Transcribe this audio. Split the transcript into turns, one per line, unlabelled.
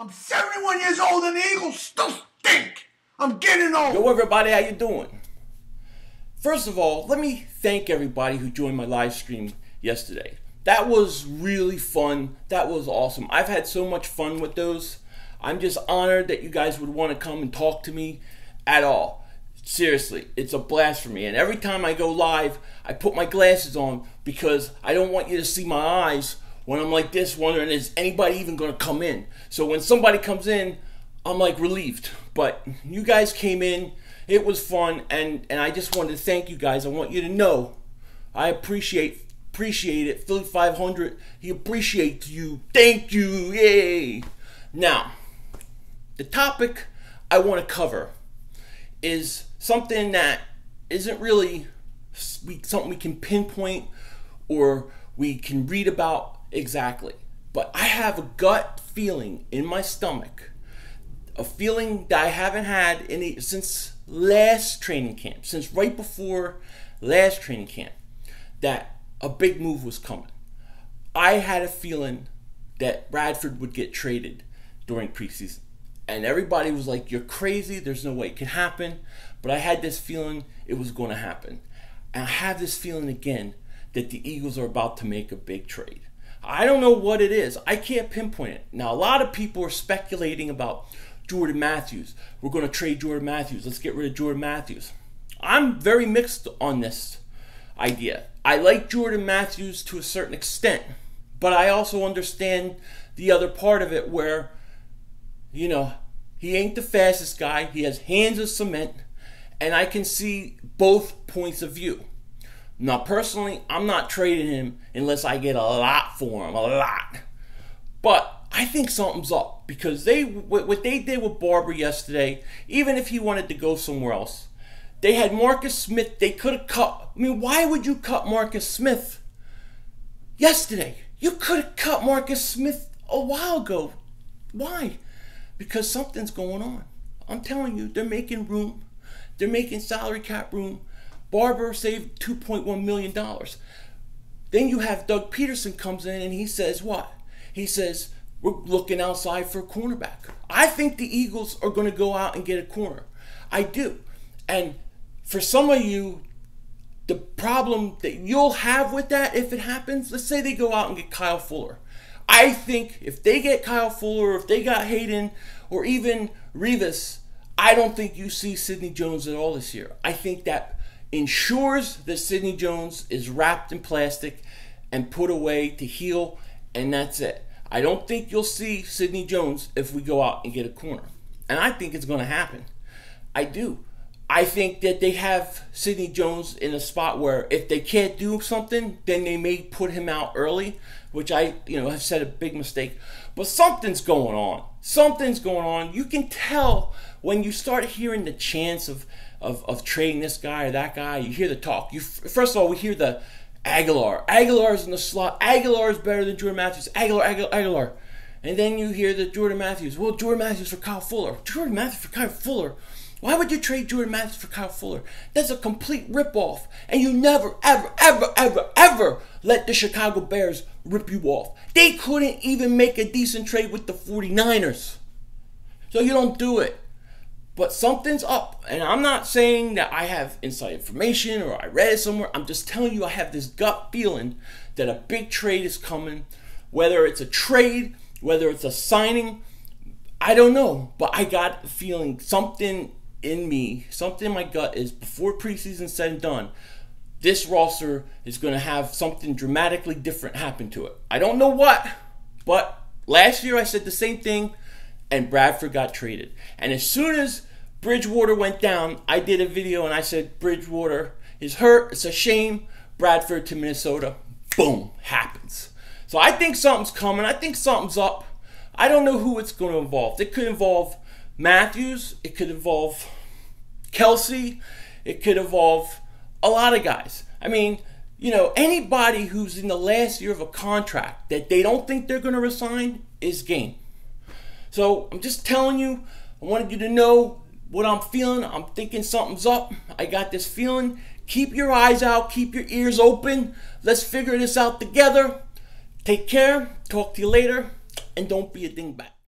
I'm 71 years old and the Eagles still stink. I'm getting old.
Yo, everybody, how you doing? First of all, let me thank everybody who joined my live stream yesterday. That was really fun. That was awesome. I've had so much fun with those. I'm just honored that you guys would want to come and talk to me at all. Seriously, it's a blast for me. And every time I go live, I put my glasses on because I don't want you to see my eyes when I'm like this, wondering, is anybody even going to come in? So when somebody comes in, I'm like relieved. But you guys came in. It was fun, and I just wanted to thank you guys. I want you to know I appreciate it. Philly 500, he appreciates you. Thank you. Yay. Now, the topic I want to cover is something that isn't really something we can pinpoint or we can read about exactly. But I have a gut feeling in my stomach, a feeling that I haven't had since last training camp, since right before last training camp, that a big move was coming. I had a feeling that Bradford would get traded during preseason. And everybody was like, you're crazy, there's no way it can happen. But I had this feeling it was going to happen. And I have this feeling again that the Eagles are about to make a big trade. I don't know what it is. I can't pinpoint it. Now, a lot of people are speculating about Jordan Matthews. We're going to trade Jordan Matthews. Let's get rid of Jordan Matthews. I'm very mixed on this idea. I like Jordan Matthews to a certain extent, but I also understand the other part of it where, you know, he ain't the fastest guy. He has hands of cement, and I can see both points of view. Now, personally, I'm not trading him unless I get a lot for him, a lot. But I think something's up because what they did with Barber yesterday, even if he wanted to go somewhere else, they had Marcus Smith. They could have cut. I mean, why would you cut Marcus Smith yesterday? You could have cut Marcus Smith a while ago. Why? Because something's going on. I'm telling you, they're making room. They're making salary cap room. Barber saved $2.1 million. Then you have Doug Peterson comes in and he says what? He says, we're looking outside for a cornerback. I think the Eagles are going to go out and get a corner. I do. And for some of you, the problem that you'll have with that if it happens, let's say they go out and get Kyle Fuller. I think if they get Kyle Fuller, or if they got Hayden, or even Revis, I don't think you see Sidney Jones at all this year. I think that ensures that Sidney Jones is wrapped in plastic and put away to heal, and that's it. I don't think you'll see Sidney Jones if we go out and get a corner. And I think it's going to happen. I do. I think that they have Sidney Jones in a spot where if they can't do something, then they may put him out early, which I have said a big mistake. But something's going on. Something's going on. You can tell when you start hearing the chants of trading this guy or that guy. You hear the talk. First of all, we hear the Aguilar. Aguilar's in the slot. Aguilar is better than Jordan Matthews. Aguilar. And then you hear the Jordan Matthews. Well, Jordan Matthews for Kyle Fuller. Jordan Matthews for Kyle Fuller. Why would you trade Jordan Matthews for Kyle Fuller? That's a complete ripoff. And you never, ever, ever, ever, ever let the Chicago Bears rip you off. They couldn't even make a decent trade with the 49ers. So you don't do it. But something's up. And I'm not saying that I have inside information or I read it somewhere. I'm just telling you I have this gut feeling that a big trade is coming. Whether it's a trade, whether it's a signing, I don't know. But I got a feeling something in me, something in my gut is before preseason said and done, this roster is going to have something dramatically different happen to it. I don't know what, but last year I said the same thing and Bradford got traded. And as soon as Bridgewater went down, I did a video and I said Bridgewater is hurt, it's a shame, Bradford to Minnesota. Boom, happens. So I think something's coming. I think something's up. I don't know who it's going to involve. It could involve Matthews, it could involve Kelsey, it could involve a lot of guys. I mean, anybody who's in the last year of a contract that they don't think they're going to resign is game. So I'm just telling you, I wanted you to know what I'm feeling. I'm thinking something's up. I got this feeling. Keep your eyes out, keep your ears open. Let's figure this out together. Take care, talk to you later, and don't be a dingbat.